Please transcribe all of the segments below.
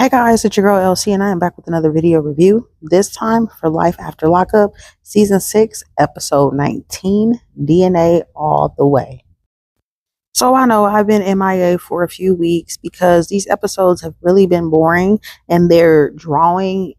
Hey guys, it's your girl LC and I am back with another video review. This time for Life After Lockup, Season 6, Episode 19, DNA All the Way. So I know I've been MIA for a few weeks because these episodes have really been boring and they're dragging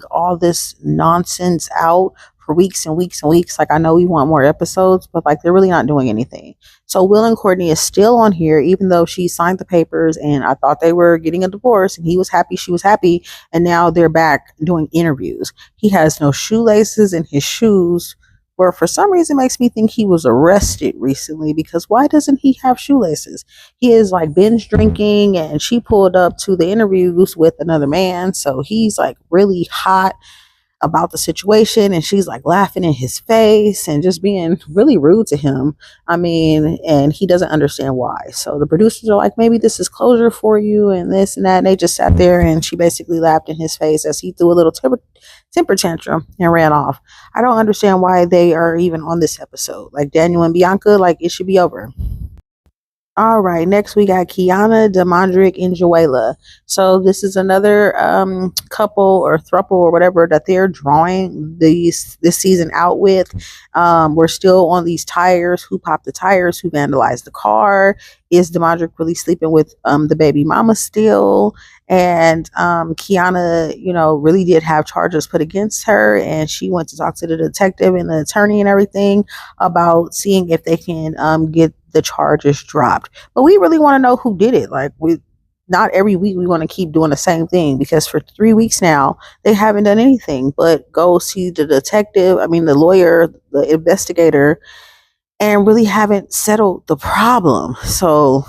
all this nonsense out for weeks and weeks and weeks. Like I know we want more episodes, but like they're really not doing anything. So Will and Courtney is still on here, even though she signed the papers and I thought they were getting a divorce and he was happy, she was happy. And now they're back doing interviews. He has no shoelaces in his shoes, where for some reason makes me think he was arrested recently, because why doesn't he have shoelaces? He is like binge drinking and she pulled up to the interviews with another man, so he's like really hot about the situation and she's like laughing in his face and just being really rude to him. I mean, and he doesn't understand why. So the producers are like, maybe this is closure for you and this and that, and they just sat there and she basically laughed in his face as he threw a little temper tantrum and ran off. I don't understand why they are even on this episode. Like Daniel and Bianca, like it should be over. All right, next we got Kiana, Demondrick, and Joella. So this is another couple or throuple or whatever that they're drawing this season out with. We're still on these tires. Who popped the tires? Who vandalized the car? Is Demondrick really sleeping with the baby mama still? And Kiana, really did have charges put against her, and she went to talk to the detective and the attorney and everything about seeing if they can get the charges dropped. But we really want to know who did it. Like, not every week we want to keep doing the same thing, because for 3 weeks now they haven't done anything but go see the detective, the lawyer, the investigator, and really haven't settled the problem. So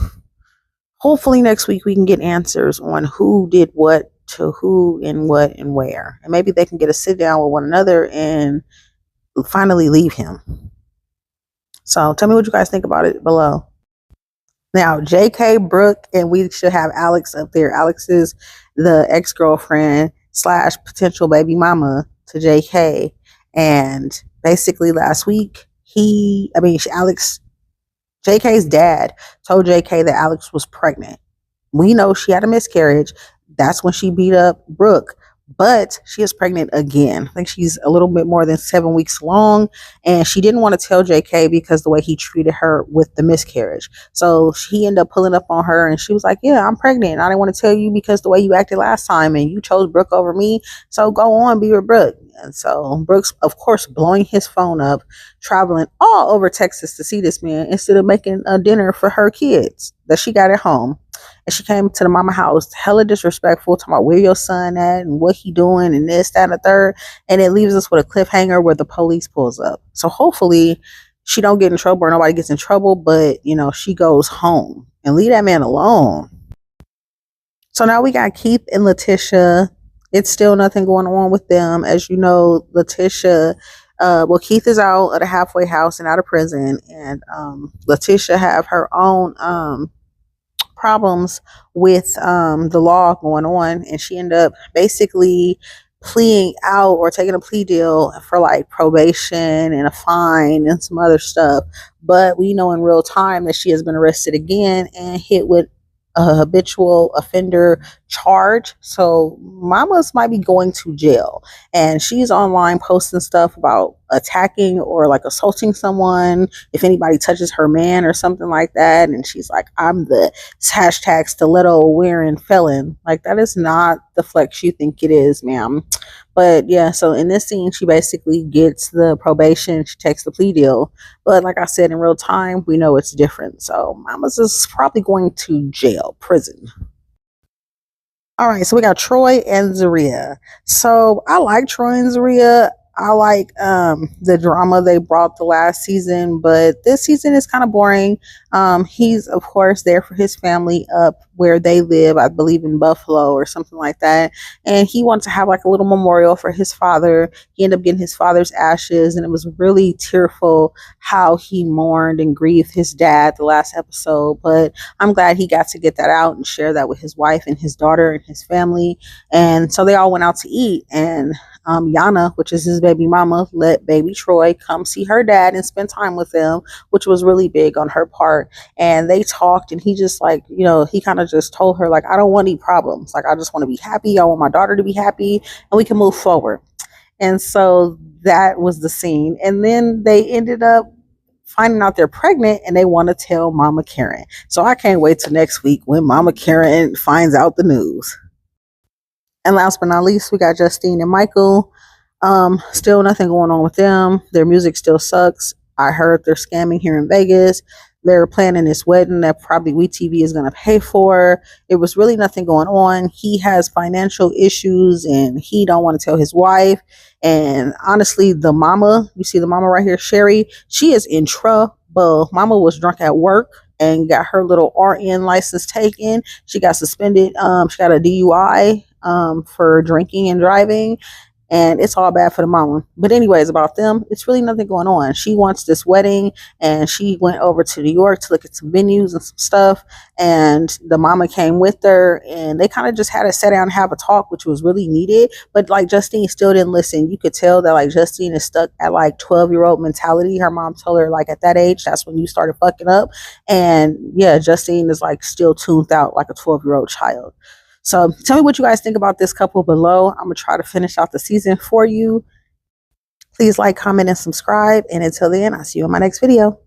hopefully next week we can get answers on who did what to who and what and where, and maybe they can get a sit down with one another and finally leave him. So tell me what you guys think about it below. Now, JK, Brooke, and we should have Alex up there. Alex is the ex-girlfriend / potential baby mama to JK. And basically last week, JK's dad told JK that Alex was pregnant. We know she had a miscarriage. That's when she beat up Brooke. But she is pregnant again. I think she's a little bit more than 7 weeks along. And she didn't want to tell JK because the way he treated her with the miscarriage. So he ended up pulling up on her and she was like, yeah, I'm pregnant. I didn't want to tell you because the way you acted last time and you chose Brooke over me. So go on, be with Brooke. And so Brooke's, of course, blowing his phone up, traveling all over Texas to see this man instead of making a dinner for her kids that she got at home. And she came to the mama house hella disrespectful, talking about where your son at and what he doing and this, that, and the third. And it leaves us with a cliffhanger where the police pulls up. So hopefully she don't get in trouble or nobody gets in trouble, but she goes home and leave that man alone. So now we got Keith and Letitia. It's still nothing going on with them. As you know, Letitia, Keith is out at a halfway house and out of prison, and Letitia have her own problems with the law going on, and she ended up basically pleading out or taking a plea deal for like probation and a fine and some other stuff. But we know in real time that she has been arrested again and hit with a habitual offender charge. So mamas might be going to jail, and she's online posting stuff about attacking or like assaulting someone if anybody touches her man or something like that. And she's like, I'm the hashtag stiletto wearing felon. Like, that is not the flex you think it is, ma'am. But yeah, so in this scene, she basically gets the probation. She takes the plea deal. But like I said, in real time, we know it's different. So mama's is probably going to jail, prison. All right, so we got Troy and Zaria. So I like Troy and Zaria. I like the drama they brought the last season, but this season is kind of boring. He's, of course, there for his family up where they live, I believe in Buffalo or something like that. And he wanted to have like a little memorial for his father. He ended up getting his father's ashes, and it was really tearful how he mourned and grieved his dad the last episode. But I'm glad he got to get that out and share that with his wife and his daughter and his family. And so they all went out to eat, and Yana, which is his baby mama, let baby Troy come see her dad and spend time with them, which was really big on her part. her, and they talked, and he just like, you know, he kind of just told her like, I don't want any problems. Like, I just want to be happy. I want my daughter to be happy, and we can move forward. And so that was the scene. And then they ended up finding out they're pregnant, and they want to tell Mama Karen. So I can't wait till next week when Mama Karen finds out the news. And last but not least, we got Justine and Michael. Still nothing going on with them. Their music still sucks. I heard they're scamming here in Vegas. They're planning this wedding that probably WeTV is going to pay for. It was really nothing going on. He has financial issues and he don't want to tell his wife. And honestly, the mama, you see the mama right here, Sherry, she is in trouble. Mama was drunk at work and got her little RN license taken. She got suspended. She got a DUI for drinking and driving. And it's all bad for the mama. But anyways, about them, it's really nothing going on. She wants this wedding, and she went over to New York to look at some venues and some stuff. And the mama came with her, and they kind of just had to sit down and have a talk, which was really needed. But like, Justine still didn't listen. You could tell that like Justine is stuck at like 12-year-old mentality. Her mom told her like, at that age, that's when you started fucking up. And yeah, Justine is like still tuned out like a 12-year-old child. So tell me what you guys think about this couple below. I'm going to try to finish out the season for you. Please like, comment, and subscribe. And until then, I'll see you in my next video.